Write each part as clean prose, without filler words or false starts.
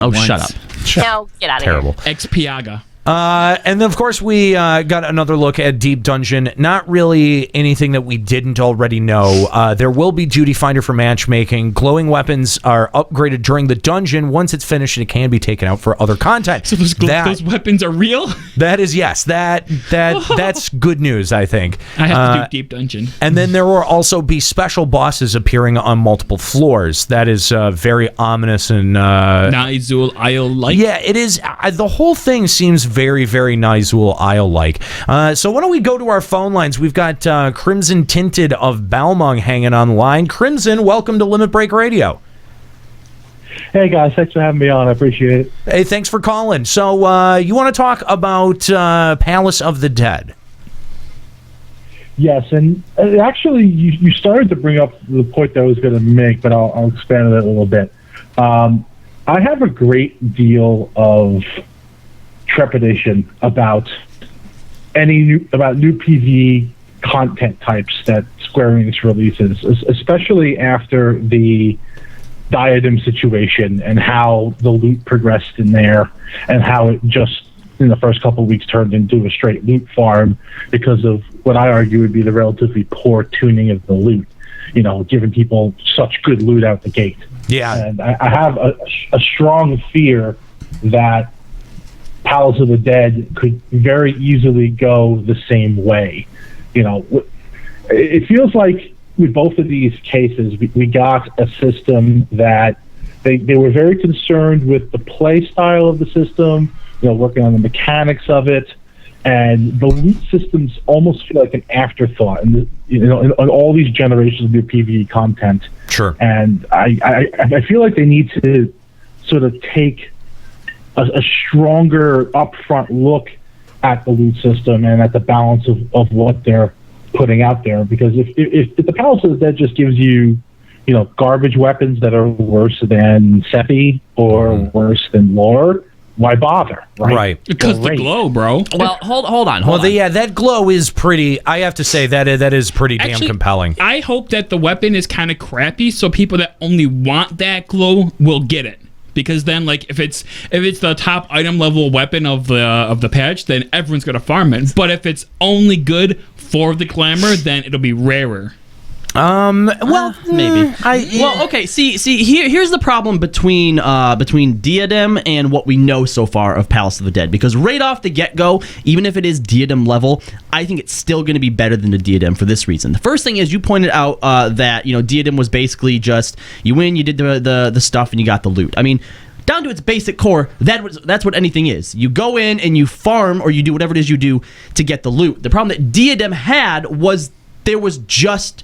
Oh, shut up. No, get out of here. Terrible. Ex-Piaga. And then, of course, we got another look at Deep Dungeon. Not really anything that we didn't already know. There will be Duty Finder for matchmaking. Glowing weapons are upgraded during the dungeon. Once it's finished, it can be taken out for other content. So those weapons are real? That is, yes. That's good news, I think. I have to do Deep Dungeon. And then there will also be special bosses appearing on multiple floors. That is very ominous and... Nizul Isle-like? Yeah, it is. The whole thing seems very, very Nizul Isle-like. So why don't we go to our phone lines? We've got Crimson Tinted of Balmung hanging on the line. Crimson, welcome to Limit Break Radio. Hey, guys. Thanks for having me on. I appreciate it. Hey, thanks for calling. So you want to talk about Palace of the Dead? Yes, and actually, you started to bring up the point that I was going to make, but I'll expand on it a little bit. I have a great deal of trepidation about new PvE content types that Square Enix releases, especially after the Diadem situation and how the loot progressed in there and how it just in the first couple of weeks turned into a straight loot farm because of what I argue would be the relatively poor tuning of the loot, giving people such good loot out the gate. Yeah. And I have a strong fear that Palace of the Dead could very easily go the same way. It feels like with both of these cases, we got a system that they were very concerned with the play style of the system, working on the mechanics of it, and the loot systems almost feel like an afterthought in all these generations of new PvE content. Sure. And I feel like they need to sort of take a stronger upfront look at the loot system and at the balance of what they're putting out there. Because if the Palace of the Dead just gives you, garbage weapons that are worse than Seppi or worse than Lore, why bother? Right. Because the glow, bro. Well, hold on. That glow is pretty. I have to say that is pretty damn compelling. I hope that the weapon is kind of crappy, so people that only want that glow will get it. Because then, like, if it's the top item level weapon of the patch, then everyone's gonna farm it. But if it's only good for the glamour, then it'll be rarer. Maybe. Okay. See. Here's the problem between Diadem and what we know so far of Palace of the Dead. Because right off the get-go, even if it is Diadem level, I think it's still going to be better than the Diadem for this reason. The first thing is you pointed out that Diadem was basically just you win, you did the stuff, and you got the loot. I mean, down to its basic core, that's what anything is. You go in and you farm, or you do whatever it is you do to get the loot. The problem that Diadem had was there was just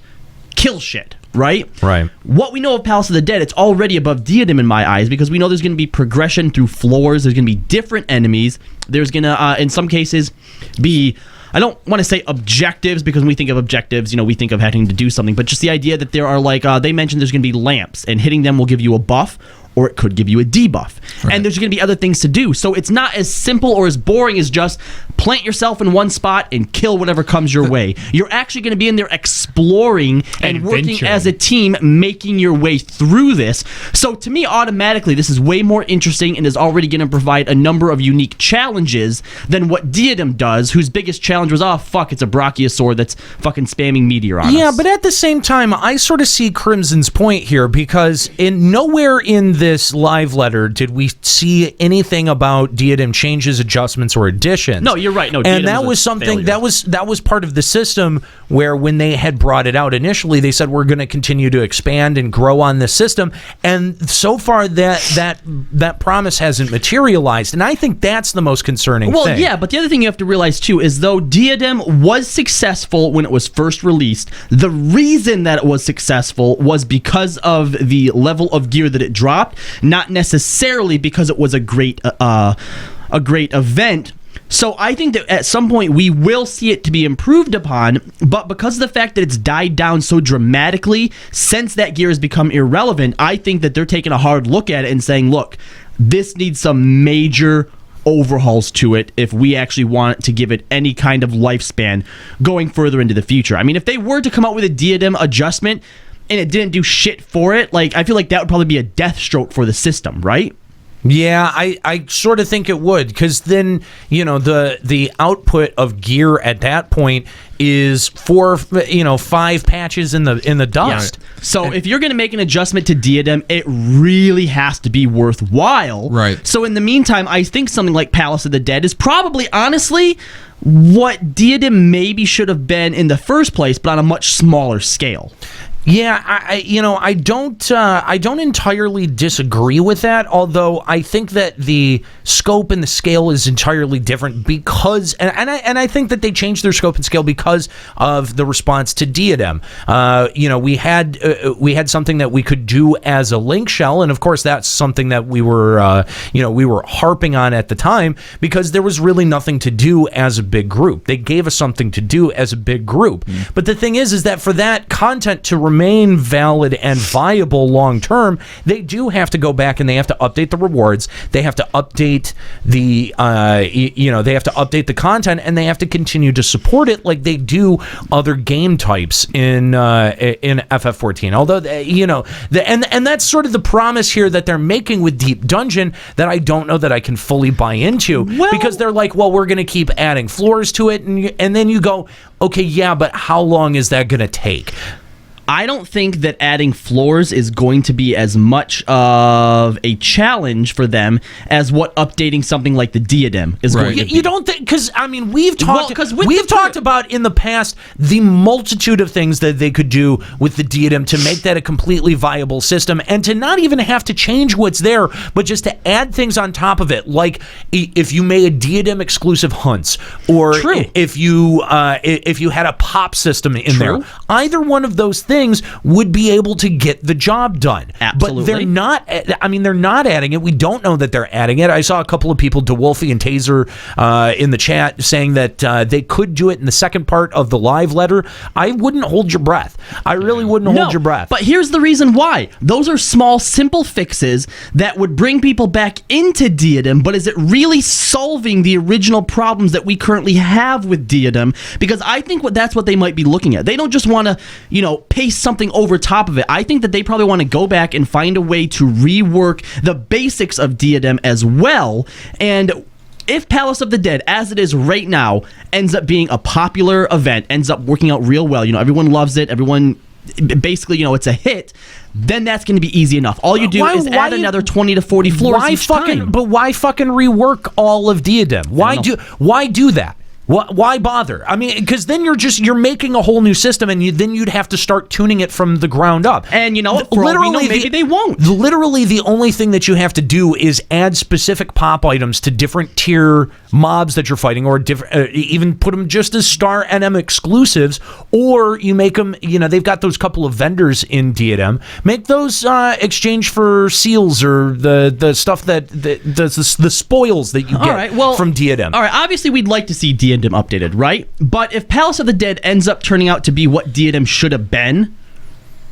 kill shit, right? Right. What we know of Palace of the Dead, it's already above Diadem in my eyes because we know there's going to be progression through floors. There's going to be different enemies. There's going to, in some cases, be... I don't want to say objectives because when we think of objectives, we think of having to do something, but just the idea that there are they mentioned there's going to be lamps and hitting them will give you a buff or it could give you a debuff. Right. And there's going to be other things to do. So it's not as simple or as boring as just plant yourself in one spot and kill whatever comes your way. You're actually going to be in there exploring and working as a team, making your way through this. So to me, automatically, this is way more interesting and is already going to provide a number of unique challenges than what Diadem does, whose biggest challenge was, it's a Brachiosaur that's fucking spamming meteor on us. Yeah, but at the same time, I sort of see Crimson's point here because nowhere in this live letter did we see anything about Diadem changes, adjustments, or additions. No, you're right. No, and that was something that was part of the system where when they had brought it out initially, they said we're going to continue to expand and grow on this system, and so far that promise hasn't materialized, and I think that's the most concerning thing. Well, yeah, but the other thing you have to realize too is though Diadem was successful when it was first released, the reason that it was successful was because of the level of gear that it dropped, not necessarily because it was a great event. So I think that at some point we will see it to be improved upon, but because of the fact that it's died down so dramatically since that gear has become irrelevant, I think that they're taking a hard look at it and saying, look, this needs some major overhauls to it if we actually want to give it any kind of lifespan going further into the future. I mean, if they were to come out with a Diadem adjustment and it didn't do shit for it, I feel like that would probably be a death stroke for the system, right? Yeah, I sort of think it would, because then, the output of gear at that point is 5 patches in the dust. Yeah. So if you're going to make an adjustment to Diadem, it really has to be worthwhile. Right. So in the meantime, I think something like Palace of the Dead is probably, honestly, what Diadem maybe should have been in the first place, but on a much smaller scale. Yeah, I don't entirely disagree with that, although I think that the scope and the scale is entirely different because, and I think that they changed their scope and scale because of the response to Diadem. We had something that we could do as a link shell, and of course that's something that we were harping on at the time because there was really nothing to do as a big group. They gave us something to do as a big group, but the thing is that for that content to remain valid and viable long term, they do have to go back and they have to update the rewards. They have to update the they have to update the content, and they have to continue to support it like they do other game types in FF14. Although and that's sort of the promise here that they're making with Deep Dungeon that I don't know that I can fully buy into, because they're like, well, we're going to keep adding floors to it, and then you go, okay, yeah, but how long is that going to take? I don't think that adding floors is going to be as much of a challenge for them as what updating something like the Diadem is going to be. You don't think? Because we've talked about in the past the multitude of things that they could do with the Diadem to make that a completely viable system, and to not even have to change what's there, but just to add things on top of it, like if you made a Diadem exclusive hunts, or if you had a pop system in there. Either one of those things would be able to get the job done. Absolutely. But they're not. They're not adding it. We don't know that they're adding it. I saw a couple of people, DeWolfie and Taser, in the chat saying that they could do it in the second part of the live letter. I wouldn't hold your breath. I really wouldn't hold your breath. But here's the reason why. Those are small, simple fixes that would bring people back into Diadem, but is it really solving the original problems that we currently have with Diadem? Because I think that's what they might be looking at. They don't just want to, paste something over top of it. I think that they probably want to go back and find a way to rework the basics of Diadem as well. And if Palace of the Dead, as it is right now, ends up being a popular event, ends up working out real well, everyone loves it, everyone basically, it's a hit, then that's going to be easy enough. All you do is add another 20 to 40 floors each time. But why fucking rework all of Diadem? Why do that? Why bother? Because then you're making a whole new system, and then you'd have to start tuning it from the ground up. And maybe they won't. Literally, the only thing that you have to do is add specific pop items to different tier mobs that you're fighting, or even put them just as Star NM exclusives, or you make them. They've got those couple of vendors in Diadem. Make those exchange for seals or the stuff that the spoils that you get from Diadem. All right, obviously we'd like to see Diadem updated, right? But if Palace of the Dead ends up turning out to be what Diadem should have been,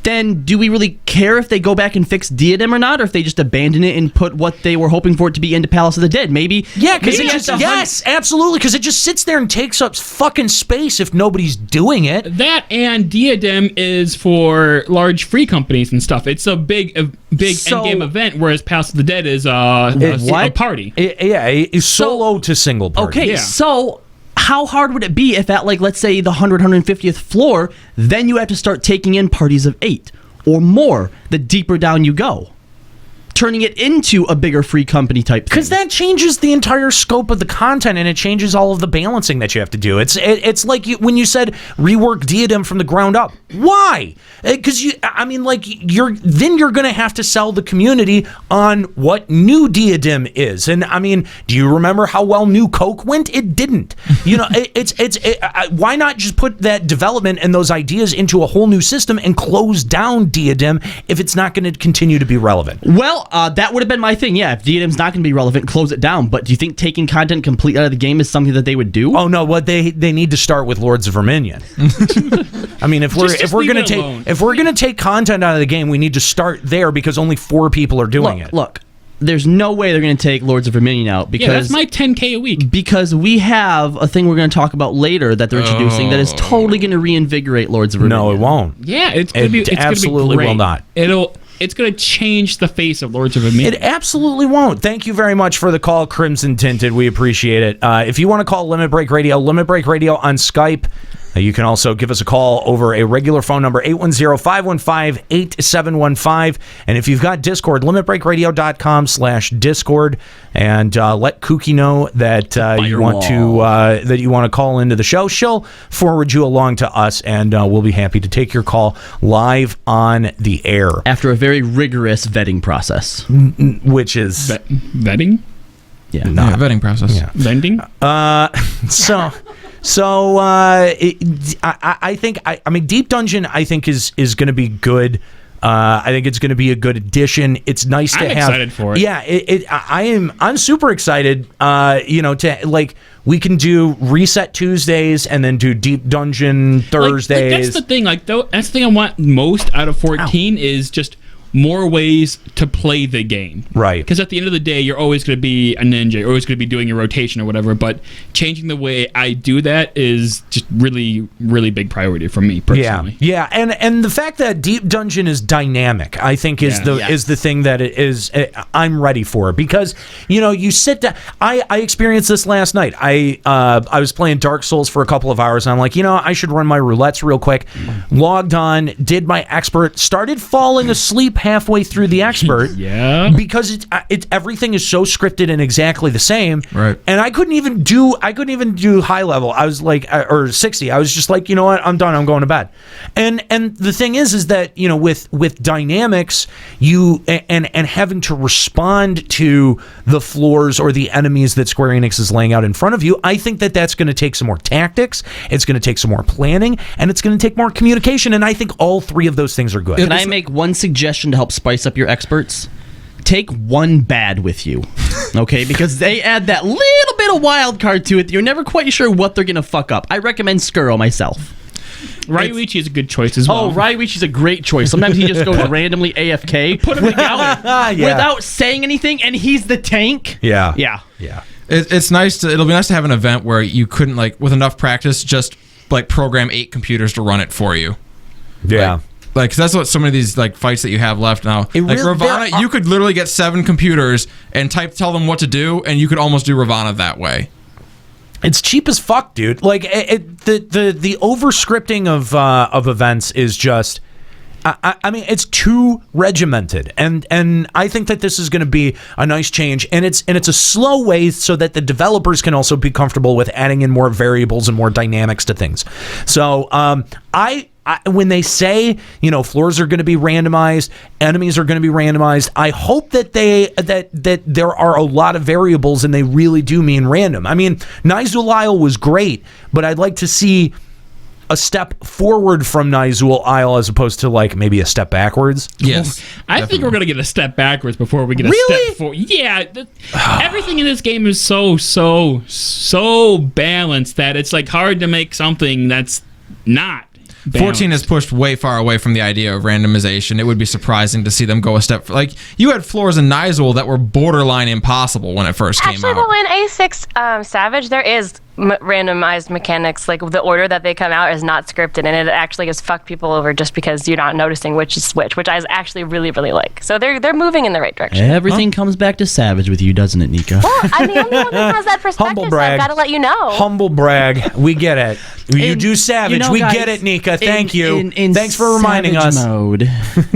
then do we really care if they go back and fix Diadem or not, or if they just abandon it and put what they were hoping for it to be into Palace of the Dead? Maybe. Yeah, because yes, absolutely, because it just sits there and takes up fucking space if nobody's doing it. That and Diadem is for large free companies and stuff. It's a big endgame event, whereas Palace of the Dead is a party. A solo to single party. Okay, so how hard would it be if at, let's say, the 150th floor, then you have to start taking in parties of 8 or more the deeper down you go? Turning it into a bigger free company type thing. Because that changes the entire scope of the content, and it changes all of the balancing that you have to do. It's like when you said rework Diadem from the ground up. Why? Because you're going to have to sell the community on what new Diadem is. And do you remember how well New Coke went? It didn't. Why not just put that development and those ideas into a whole new system and close down Diadem if it's not going to continue to be relevant? Well, that would have been my thing. Yeah, if Diadem's not going to be relevant, close it down. But do you think taking content completely out of the game is something that they would do? Oh no, they need to start with Lords of Verminion. If we're gonna take content out of the game, we need to start there because only 4 people are doing it. Look, there's no way they're going to take Lords of Verminion out because that's my $10K a week. Because we have a thing we're going to talk about later that they're introducing that is totally going to reinvigorate Lords of Verminion. No, it won't. Yeah, it's going to be absolutely great. will not. it's going to change the face of Lords of Omega. It absolutely won't. Thank you very much for the call, Crimson Tinted. We appreciate it. If you want to call Limit Break Radio on Skype. You can also give us a call over a regular phone number, 810-515-8715. And if you've got Discord, limitbreakradio.com/Discord, and let Kookie know that you want to call into the show. She'll forward you along to us, and we'll be happy to take your call live on the air. After a very rigorous vetting process. Which is... Vetting? Yeah. Vetting process. Yeah. Vending? I think Deep Dungeon I think is going to be good. I think it's going to be a good addition. It's nice to have. I'm excited for it. Yeah, I'm super excited. We can do Reset Tuesdays and then do Deep Dungeon Thursdays. That's the thing. That's the thing I want most out of 14 is just more ways to play the game. Right. Because at the end of the day, you're always going to be a ninja. You're always going to be doing your rotation or whatever. But changing the way I do that is just really, really big priority for me personally. Yeah. And the fact that Deep Dungeon is dynamic, I think, is the thing that it is. I'm ready for, because you sit down. I experienced this last night. I was playing Dark Souls for a couple of hours, and I'm like, I should run my roulettes real quick. Logged on, did my expert, started falling asleep halfway through the expert. Yeah, because it's everything is so scripted and exactly the same. Right. And I couldn't even do high level. I was like, or 60. I was just like, you know what, I'm done. I'm going to bed. And the thing is that with dynamics, and having to respond to the floors or the enemies that Square Enix is laying out in front of you, I think that that's going to take some more tactics. It's going to take some more planning, and it's going to take more communication. And I think all three of those things are good. Can I make one suggestion to help spice up your experts? Take one bad with you, okay? Because they add that little bit of wild card to it. You're never quite sure what they're going to fuck up. I recommend Skuro myself. Ryuichi is a good choice as well. Oh, Ryuichi's a great choice. Sometimes he just goes randomly AFK without saying anything, and he's the tank. Yeah. It's nice it'll be nice to have an event where you couldn't, with enough practice, just program 8 computers to run it for you. Yeah. Cause that's what some of these fights that you have left now. Ravana, you could literally get 7 computers and tell them what to do, and you could almost do Ravana that way. It's cheap as fuck, dude. The over scripting of events is just. I mean, it's too regimented, and I think that this is going to be a nice change, and it's a slow way so that the developers can also be comfortable with adding in more variables and more dynamics to things. So when they say floors are going to be randomized, enemies are going to be randomized, I hope that that there are a lot of variables and they really do mean random. I mean, Nizul Isle was great, but I'd like to see a step forward from Nizul Isle as opposed to maybe a step backwards. Yes. I think we're going to get a step backwards before we get a step forward. Yeah. Everything in this game is so balanced that it's hard to make something that's not balanced. 14 has pushed way far away from the idea of randomization. It would be surprising to see them go a step... you had floors in Nizul that were borderline impossible when it first came out. Actually, though, in A6 Savage, there is randomized mechanics. The order that they come out is not scripted, and it actually has fucked people over just because you're not noticing which is which I actually really, really like. So they're moving in the right direction. Everything comes back to Savage with you, doesn't it, Nika? Well, I'm the only one that has that perspective, Humble so brag. I've got to let you know. Humble brag. We get it. You do Savage. We guys, get it, Nika. Thank you. In Thanks for reminding Savage us. Mode,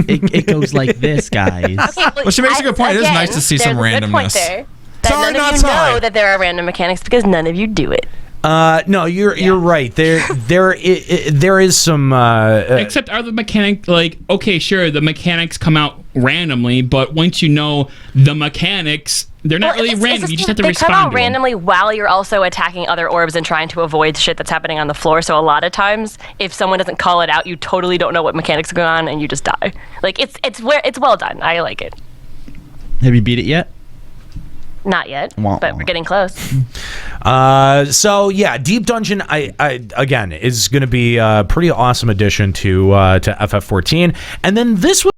it goes like this, guys. Okay, Well, she makes a good point. It is nice to see some there's a good point randomness. there. That Sorry, none of not you sorry. know that there are random mechanics because none of you do it. No, you're right. There is some. Except are the mechanic okay, sure, the mechanics come out randomly, but once you know the mechanics, they're not really random. You just have to respond. They come out to randomly while you're also attacking other orbs and trying to avoid shit that's happening on the floor. So a lot of times, if someone doesn't call it out, you totally don't know what mechanics are going on, and you just die. It's well done. I like it. Have you beat it yet? Not yet, Wah, but wah. we're getting close. So yeah, Deep Dungeon, I again is going to be a pretty awesome addition to FF14, and then this was